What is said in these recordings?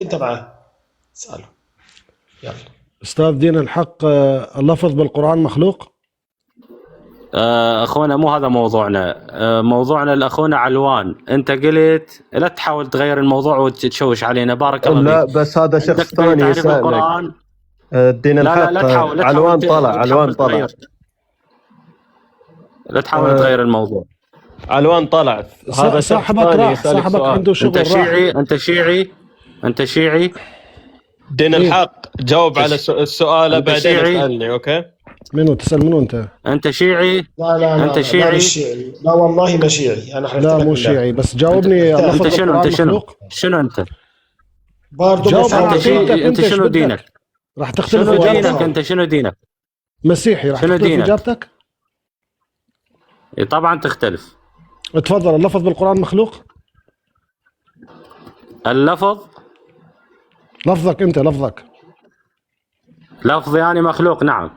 انت معاه اساله. يلا. أستاذ دين الحق، اللفظ بالقرآن مخلوق؟ اخونا مو هذا موضوعنا. موضوعنا الاخونا علوان. انت قلت لا تحاول تغير الموضوع وتشوش علينا. بارك الله لا فيك. بس هذا شخص عندك ثاني تعريف يسألك. القرآن. الدين لا الحق. لا تحاول علوان طلع تغير. لا تحاول تغير الموضوع. علوان طلع. هذا شخص صاحبك ثاني راح، يسألك صاحبك سؤال. عنده شغل. انت شيعي. دين الحق جاوب على السؤال أنت بعدين شيعي؟ اسألني. اوكي. منو تسأل؟ منو أنت؟ انت شيعي؟ لا أنت شيعي؟ لا مش شيعي. لا والله ما شيعي. انا حلفت لا لك مو بالله. شيعي، بس جاوبني. أنت اللفظ انت شنو بالقرآن انت شنو مخلوق؟ شنو انت برضه جاوب بفهم على انت عقيدتك. شيعي. انت أنت شنو بدك؟ دينك؟ راح تختلف شنو إجابتك؟ دينك؟ إجابتك؟ انت شنو دينك؟ مسيحي. راح شنو تختلف دينك؟ إجابتك؟ طبعا تختلف. تفضل. اللفظ بالقرآن مخلوق؟ اللفظ لفظك أنت، لفظك. لفظي يعني مخلوق. نعم.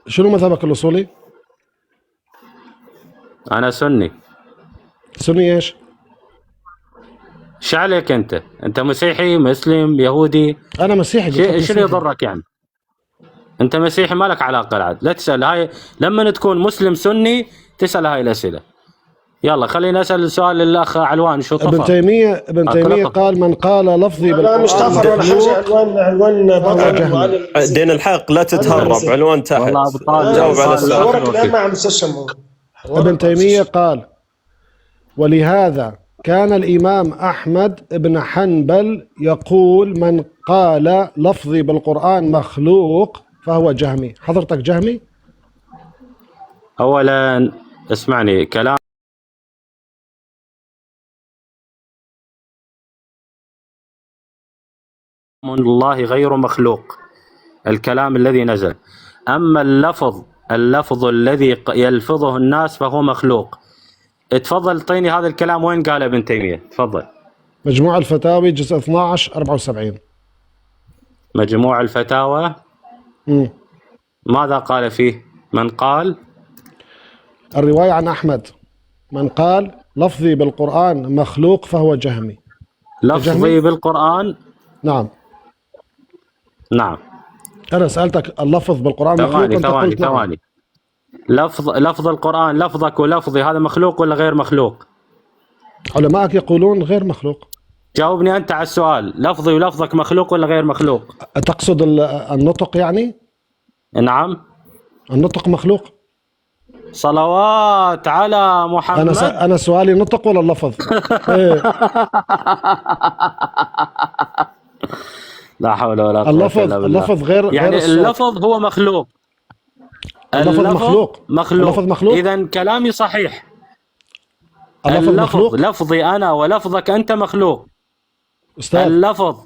شنو مذهبك الأصولي؟ انا سني. سني إيش؟ ايش عليك انت؟ انت مسيحي مسلم يهودي؟ أنا مسيحي. قلت لك شنو مسيحي. يضرك يعني؟ انت مسيحي ما لك علاقه العاد. لا تسال هاي. لما تكون مسلم سني تسال هاي الاسئله. يلا خلينا نسال السؤال للاخ علوان. شو طفى؟ ابن تيمية قال من قال لفظي لا بالقرآن مش طفر ولا حاجه. مخلوق. عنوان بطل جهمي. وعلى دين الحق لا تتهرب. علوان تحت. والله أبو طالب. جاوب على السؤال. حوارك الان مع مسشم. ابن تيمية قال: ولهذا كان الإمام أحمد بن حنبل يقول من قال لفظي بالقرآن مخلوق فهو جهمي. حضرتك جهمي؟ اولا اسمعني. كلام الله غير مخلوق. الكلام الذي نزل. اما اللفظ الذي يلفظه الناس فهو مخلوق. تفضل اعطيني هذا الكلام وين قال ابن تيمية. تفضل. مجموع الفتاوي جزء 12 74. مجموع الفتاوى. ماذا قال فيه؟ من قال؟ الرواية عن أحمد: من قال لفظي بالقرآن مخلوق فهو جهمي. لفظي بالقرآن؟ نعم. نعم. أنا سألتك اللفظ بالقرآن مخلوق، أنت قلت نعم. ثواني. لفظ القرآن، لفظك ولفظي، هذا مخلوق ولا غير مخلوق؟ علماءك يقولون غير مخلوق. جاوبني أنت على السؤال. لفظي ولفظك مخلوق ولا غير مخلوق؟ تقصد النطق يعني؟ نعم. النطق مخلوق. صلوات على محمد. أنا سؤالي نطق ولا اللفظ؟ إيه. لا حول ولا قوة إلا بالله. اللفظ غير يعني غير اللفظ هو مخلوق. اللفظ مخلوق. اللفظ مخلوق. إذا كلامي صحيح. اللفظ مخلوق. لفظي أنا ولفظك أنت مخلوق. أستاذ. اللفظ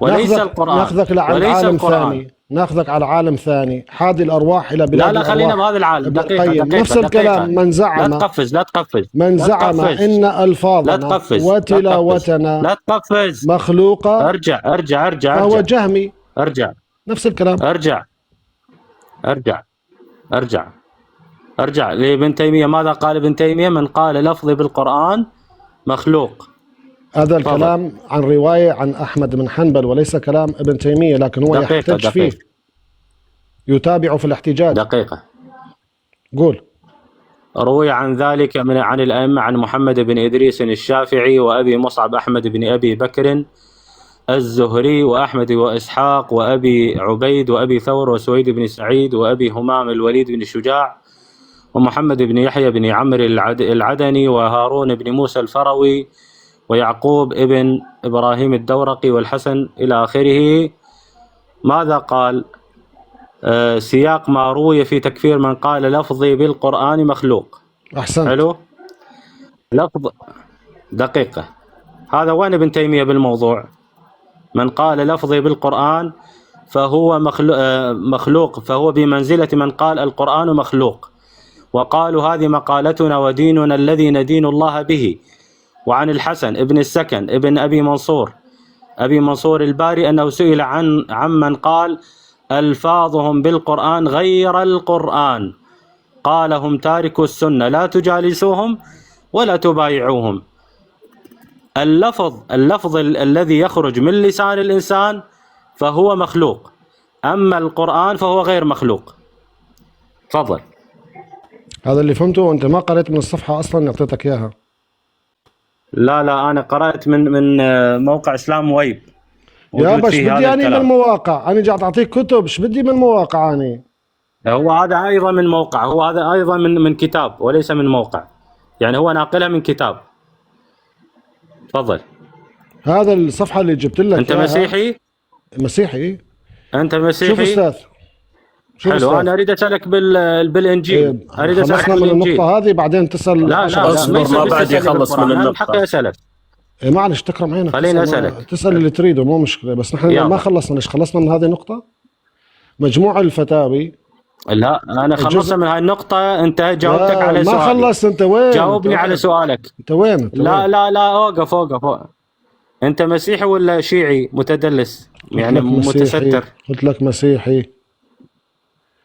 وليس القرآن. ناخذك على عالم ثاني. ناخذك على عالم ثاني. حادي الأرواح إلى بلاد لا خلينا بهذا العالم. دقيقة. نفس الكلام. من زعم لا تقفز من زعم إن ألفاظنا وتلاوتنا لا تقفز مخلوقة. ارجع فهو جهمي. ارجع. نفس الكلام. ارجع لابن تيمية. ماذا قال ابن تيمية؟ من قال لفظي بالقرآن مخلوق. هذا الكلام عن رواية عن أحمد بن حنبل وليس كلام ابن تيمية، لكن هو يحتج فيه. يتابع في الاحتجاج. دقيقة. قول. روي عن ذلك عن الأئمة عن محمد بن إدريس الشافعي وأبي مصعب أحمد بن أبي بكر الزهري وأحمد وإسحاق وأبي عبيد وأبي ثور وسويد بن سعيد وأبي همام الوليد بن شجاع ومحمد بن يحيى بن عمرو العدني وهارون بن موسى الفروي ويعقوب ابن إبراهيم الدورقي والحسن إلى آخره. ماذا قال؟ سياق ما روي في تكفير من قال لفظي بالقرآن مخلوق. أحسنت. حلو. لفظ. دقيقة. هذا وين ابن تيمية بالموضوع؟ من قال لفظي بالقرآن فهو مخلوق، فهو بمنزلة من قال القرآن مخلوق. وقالوا هذه مقالتنا وديننا الذي ندين الله به. وعن الحسن ابن السكن ابن أبي منصور الباري أنه سئل عن من قال ألفاظهم بالقرآن غير القرآن، قال هم تاركوا السنة لا تجالسوهم ولا تبايعوهم. اللفظ الذي يخرج من لسان الإنسان فهو مخلوق، أما القرآن فهو غير مخلوق. تفضل. هذا اللي فهمته، وانت ما قرأت من الصفحة اصلا اللي اعطيتك اياها. لا أنا قرأت من موقع إسلام ويب. يا بس بدي اني من المواقع، انا جاي اعطيك كتب، ايش بدي من مواقع اني؟ هو هذا أيضا من موقع، هو هذا أيضا من كتاب وليس من موقع، يعني هو ناقلها من كتاب. تفضل. هذا الصفحة اللي جبت لك أنت إياها. مسيحي؟ مسيحي. أنت مسيحي؟ شوف أستاذ، حلو أستاذ. أنا أريد أسألك بالإنجيل. أريد أسألك خلصنا من بالإنجيل. النقطة هذه بعدين تسأل. لا اصبر ما بعد يخلص من النقطة. حقي أسألك. معلش تكرم عينك. خليني أسألك. تسأل اللي تريده، مو مشكلة، بس نحن يلا. ما خلصنا. ليش خلصنا من هذه النقطة؟ مجموع الفتاوي. لا أنا خلصنا من هاي النقطة، أنت جاوبتك على سؤالي. ما خلصت. أنت وين؟ جاوبني على سؤالك. أنت وين؟ لا أوقف. أنت مسيحي ولا شيعي متدلس؟ يعني متستر. قلت لك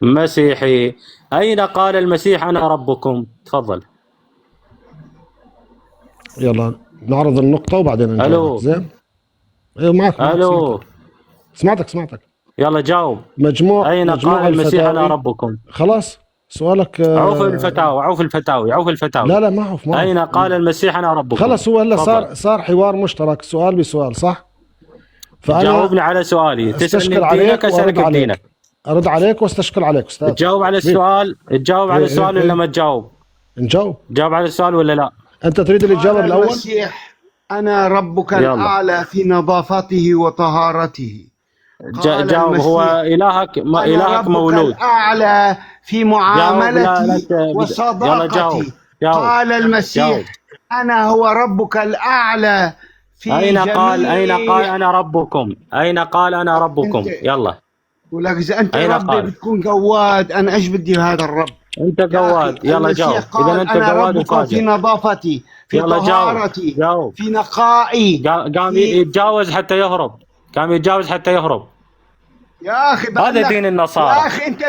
مسيحي. أين قال المسيح أنا ربكم؟ تفضل. يلا نعرض النقطة وبعدين نجاوب. ألو. زين. ايوه معك. ألو. سمعتك. يلا جاوب. مجموع أين قال المسيح أنا ربكم؟ خلاص سؤالك. عوف الفتاوي. لا ما عوف. أين قال المسيح أنا ربكم؟ خلص هو هلا صار حوار مشترك، سؤال بسؤال، صح؟ فأنا جاوبني على سؤالي. تسألني بدينك أسألك بدينك. أرد عليك واستشكل عليك أستاذ. تجاوب على السؤال. على السؤال ولا ما تجاوب؟ نجاوب. جاوب على السؤال ولا لا؟ أنت تريد الإجابة بالأول؟ المسيح أنا ربك يلا. الأعلى في نظافته وطهارته. جاوب. هو إلهك مولود. الأعلى في معاملتي وصداقتي. قال المسيح أنا هو ربك الأعلى في أين قال أنا ربكم؟ أين قال أنا ربكم؟ يلا. ولك إذا أنت أين ربي قال؟ بتكون قواد، أنا إيش بدي هذا الرب؟ أنت قواد. يلا جاوب. إذا أنت أنا قواد ربكم في نظافتي، في طهارتي، جاوب. في نقائي. قام يتجاوز حتى يهرب. يا أخي هذا دين النصارى. يا أخي أنت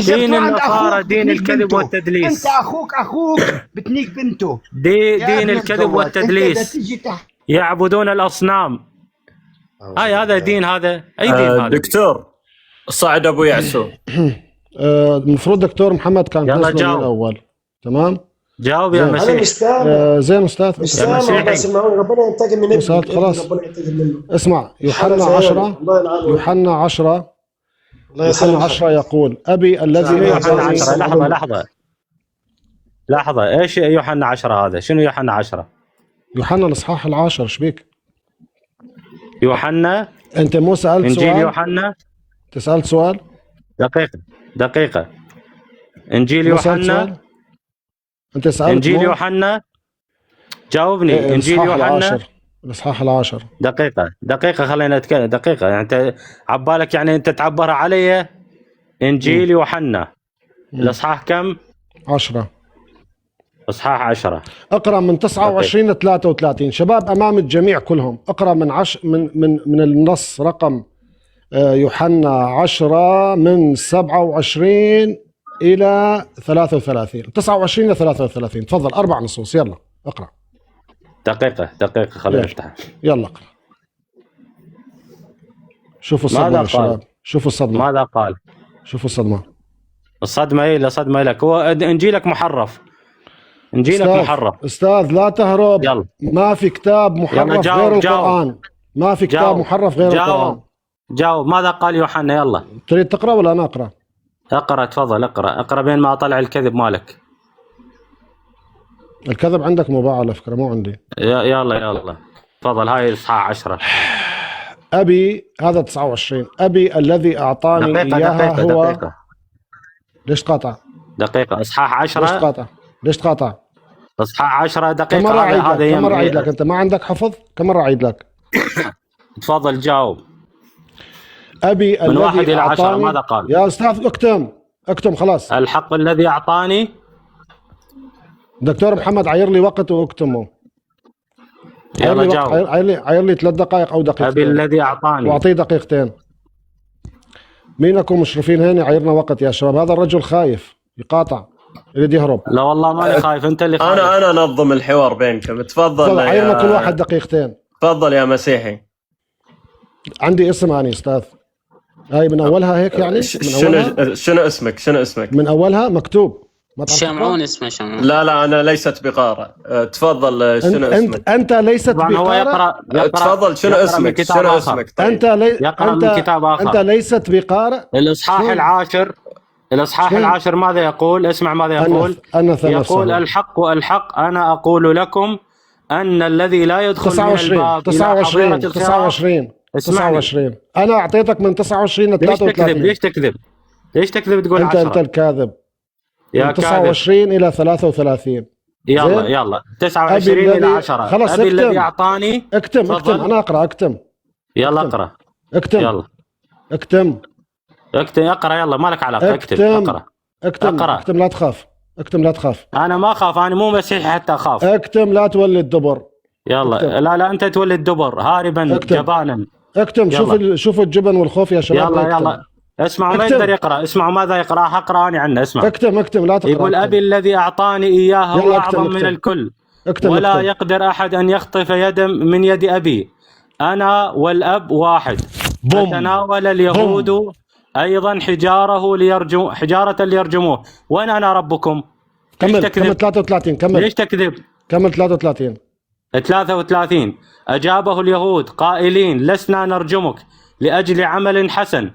دين النصارى دين الكذب والتدليس. أنت أخوك بتنيك بنته. دين الكذب والتدليس. يعبدون الأصنام. هذا دين. هذا أي دين هذا؟ دكتور صعد أبو يعسو. المفروض دكتور محمد كان يلا من الأول. تمام. جاوب يا مسيح. أنا مستاهل. زين أستاذ. بس ربنا ينتقم من ابني. خلاص. ربنا ينتقم منه. اسمع يوحنا 10 يقول أبي الذي لحظة. إيش يوحنا 10 هذا؟ شنو يوحنا 10؟ يوحنا الإصحاح 10. إيش بيك؟ يوحنا. أنت مو سألت إنجيل سؤال؟ يوحنا. تسألت سؤال؟ دقيقة. إنجيل يوحنا. أنت سألت إنجيل يوحنا. جاوبني. إنجيل يوحنا الإصحاح 10. دقيقة خلينا نتكلم. دقيقة يعني أنت عبالك، يعني أنت تعبرها علي. إنجيل يوحنا الإصحاح كم؟ 10. إصحاح 10. اقرأ من 29 ل 33. شباب أمام الجميع كلهم اقرأ من النص رقم يوحنا 10 من 27 إلى 33. 29 إلى 33. تفضل 4 نصوص. يلا اقرأ. دقيقة خلينا نفتح. يلا اقرأ. شوفوا الصدمة يا شباب. شوفوا الصدمة. ماذا قال؟ شوفوا الصدمة. الصدمة لك. هو إنجيلك محرف. محرف. أستاذ لا تهرب. يلا. ما في كتاب محرف غير القرآن. ما في كتاب محرف غير القرآن. جاوب. ماذا قال يوحنا؟ يلا. تريد تقرأ ولا أنا أقرأ؟ اقرأ. تفضل اقرأ بين ما طلع الكذب مالك. الكذب عندك مباع على فكرة، مو عندي. يلا تفضل. هاي إصحاح 10. أبي هذا 29. أبي الذي أعطاني إياها هو. دقيقة. ليش تقاطع؟ دقيقة. إصحاح 10. ليش تقاطع؟ إصحاح 10 دقيقة. كم مرة أعيد لك؟ أنت ما عندك حفظ؟ كم مرة أعيد لك؟ تفضل جاوب. أبي من 1 الذي إلى 10 أعطاني. ماذا قال؟ يا أستاذ اكتم خلاص. الحق الذي أعطاني. دكتور محمد عير لي وقت واكتمه. يلا جاوب. عير لي 3 دقائق أو دقيقتين. أبي الذي أعطاني. وأعطيه دقيقتين. مينكم مشرفين هنا عيرنا وقت يا شباب. هذا الرجل خايف يقاطع. يريد يهرب. لا والله ماني خايف، انت اللي خايف. انا انظم الحوار بينكم. تفضل عيرنا كل واحد دقيقتين. تفضل يا مسيحي. عندي اسم اني استاذ. هاي من اولها هيك يعني؟ من أولها؟ شنو اسمك؟ من اولها مكتوب. شمعون اسمه شمعون. لا انا ليست بقارئ. تفضل شنو اسمك؟ انت ليست بقارئ. تفضل شنو اسمك؟ طيب. يقرأ من كتاب آخر. انت ليست بقارئ. الإصحاح العاشر ماذا يقول؟ اسمع ماذا يقول. يقول الحق أنا أقول لكم أن الذي لا يدخل من الباب 29 أنا أعطيتك من 29 ل 33. ليش تكذب تقول 10؟ أنت الكاذب. من 29 إلى 33. يلا 29 إلى 10. خلاص أبي الذي أعطاني. اكتم أنا أقرأ. اكتم. يلا اقرأ. يلا اكتم اقرأ. يلا مالك علاقة. اكتم لا تخاف. لا تخاف. أنا ما أخاف، أنا مو مسيحي حتى أخاف. اكتم لا تولي الدبر. يلا اكتم. لا أنت تولي الدبر هاربا جبانا. اكتم. شوف الجبن والخوف يا شباب. يلا اسمعوا ما يقدر يقرأ. اسمعوا ماذا يقرأ. هقرأ أنا عنه. اسمع. اكتم لا تقرأ. يقول أبي الذي أعطاني إياه هو أعظم من الكل، ولا يقدر أحد أن يخطف يدا من يد أبي. أنا والأب واحد. فتناول اليهود أيضا حجارة ليرجموه. وين أنا ربكم؟ كمل 33. ليش تكذب؟ كمل 33. أجابه اليهود قائلين لسنا نرجمك لأجل عمل حسن،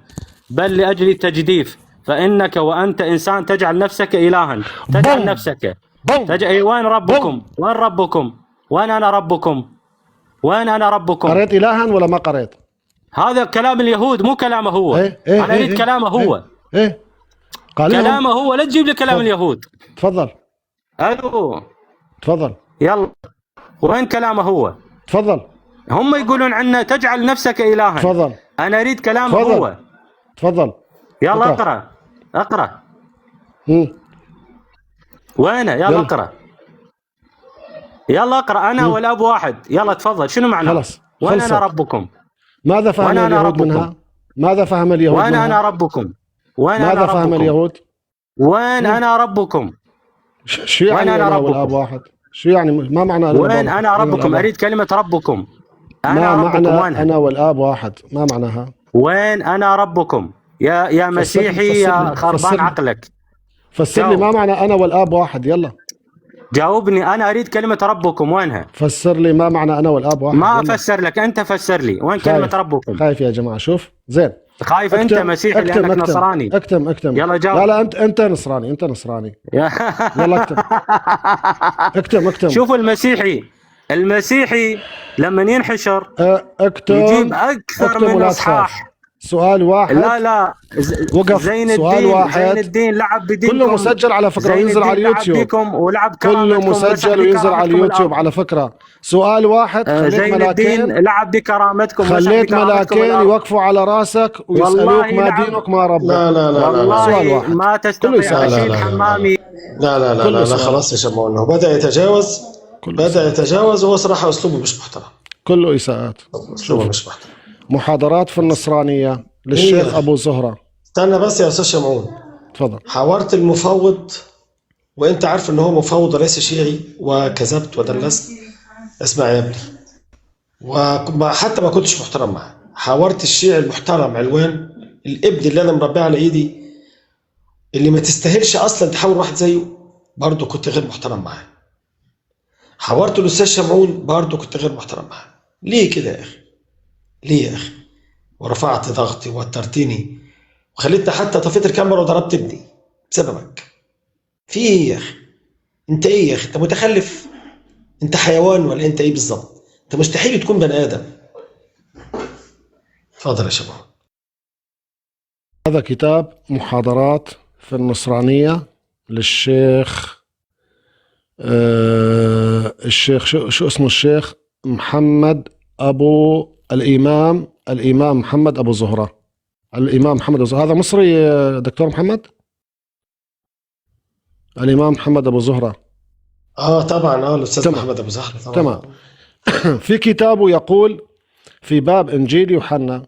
بل لأجل التجديف، فإنك وأنت إنسان تجعل نفسك إلها. تجعل نفسك. وين ربكم؟ وين أنا ربكم؟ قريت إلها ولا ما قريت؟ هذا كلام اليهود مو كلامه هو. أنا أريد كلامه هو. كلامه هو. لا تجيب لي كلام اليهود. تفضل. ألو. تفضل. يلا وين كلامه هو؟ تفضل. هم يقولون عنه تجعل نفسك إلها. تفضل. أنا أريد كلامه هو. تفضل. يلا اقرأ. وينه؟ يلا اقرأ. أنا والأب واحد. يلا تفضل. شنو معنى؟ خلص. وين أنا ربكم؟ ماذا فهم اليهود منها؟ ماذا فهم اليهود وين أنا ربكم؟ ماذا فهم اليهود؟ وين أنا ربكم؟ شو يعني أنا والأب واحد؟ شو يعني ما معنى وين أنا ربكم؟ أريد كلمة ربكم. ما معنى أنا والآب واحد؟ ما معناها؟ وين أنا ربكم؟ يا مسيحي يا خربان عقلك. فسر لي ما معنى أنا والآب واحد. يلا جاوبني. أنا أريد كلمة ربكم وينها؟ فسر لي ما معنى أنا والآب واحد. ما أفسر لك، أنت فسر لي. وين كلمة ربكم؟ خايف يا جماعة. شوف زين خايف. أنت مسيحي لأنك نصراني. اكتم. يلا جاوب. لا أنت نصراني. يلا اكتم. شوف المسيحي لما ينحشر يجيب أكثر من إصحاح. سؤال واحد. لا وقف. زين الدين لعب بدينكم. كله مسجل على فكرة وينزل على اليوتيوب. كله مسجل وينزل على اليوتيوب على فكرة. سؤال واحد. زين الدين لعب بكرامتكم. خليت ملاكين يوقفوا على راسك ويسألوك ما دينك ما ربك. لا والله ما تستطيع أشيل حمامي. لا خلاص يا شمعون. هو بدأ يتجاوز وهو صراحة أسلوبه مش محترم. كله إساءات. أسلوبه مش محترم. محاضرات في النصرانية للشيخ أبو زهرة. استنى بس يا أستاذ شمعون. تفضل. حاورت المفوض وأنت عارف إن هو مفوض وليس شيعي، وكذبت ودلست. اسمع يا ابني، وحتى ما كنتش محترم معه. حاورت الشيعي المحترم علوان، الابن اللي أنا مربيه على إيدي، اللي ما تستاهلش أصلا تحاور واحد زيه، برضه كنت غير محترم معاه. حاورت الأستاذ شمعون، برضه كنت غير محترم معاه. ليه كده يا أخي؟ ورفعت ضغطي ووترتني وخليتني حتى طفيت الكاميرا وضربت ابني بسببك. في ايه يا اخي؟ انت ايه يا اخي؟ انت متخلف؟ انت حيوان ولا انت ايه بالظبط؟ انت مستحيل تكون بني ادم. اتفضل يا شباب. هذا كتاب محاضرات في النصرانية للشيخ الشيخ شو اسمه؟ الشيخ محمد أبو الإمام محمد أبو زهرة. الإمام محمد أبو زهرة هذا مصري دكتور محمد؟ الإمام محمد أبو زهرة. طبعا الأستاذ محمد أبو زهرة طبعا. تمام. في كتابه يقول في باب إنجيل يوحنا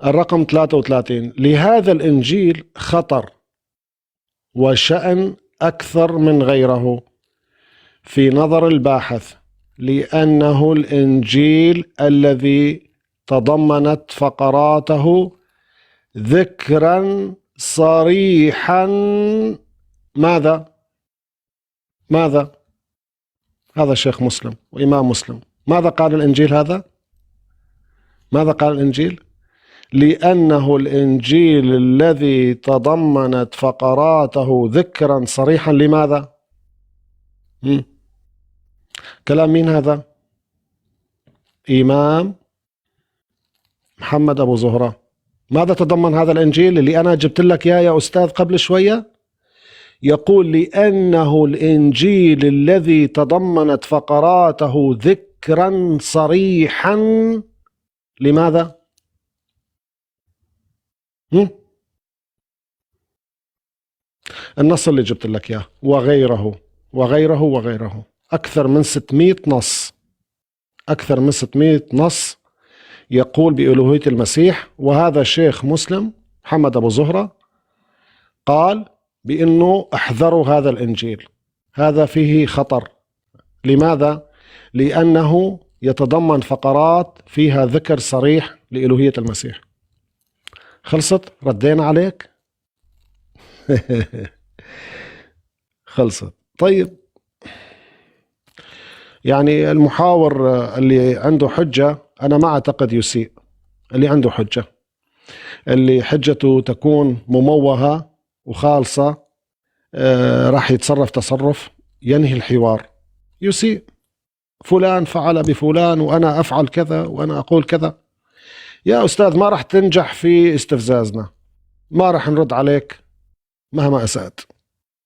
الرقم 33: لهذا الإنجيل خطر وشأن أكثر من غيره في نظر الباحث، لأنه الإنجيل الذي تضمنت فقراته ذكرا صريحا. ماذا هذا الشيخ مسلم وإمام مسلم، ماذا قال الإنجيل هذا؟ ماذا قال الإنجيل؟ لأنه الإنجيل الذي تضمنت فقراته ذكرا صريحا. لماذا؟ كلام مين هذا؟ إمام محمد أبو زهرة. ماذا تضمن هذا الإنجيل اللي أنا جبت لك يا أستاذ قبل شوية؟ يقول لأنه الإنجيل الذي تضمنت فقراته ذكرا صريحا. لماذا؟ النص اللي جبت لك إياه وغيره أكثر من 600 نص، أكثر من 600 نص يقول بألوهية المسيح. وهذا الشيخ مسلم محمد أبو زهرة قال بأنه احذروا هذا الإنجيل، هذا فيه خطر. لماذا؟ لأنه يتضمن فقرات فيها ذكر صريح لألوهية المسيح. خلصت؟ ردينا عليك؟ خلصت. طيب، يعني المحاور اللي عنده حجة أنا ما أعتقد يسيء. اللي عنده حجة، اللي حجته تكون مموهة وخالصة، راح يتصرف تصرف ينهي الحوار. يسيء، فلان فعل بفلان وأنا أفعل كذا وأنا أقول كذا. يا أستاذ ما راح تنجح في استفزازنا، ما راح نرد عليك مهما أسأت،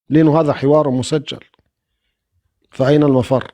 لأنه هذا حوار مسجل، فأين المفر؟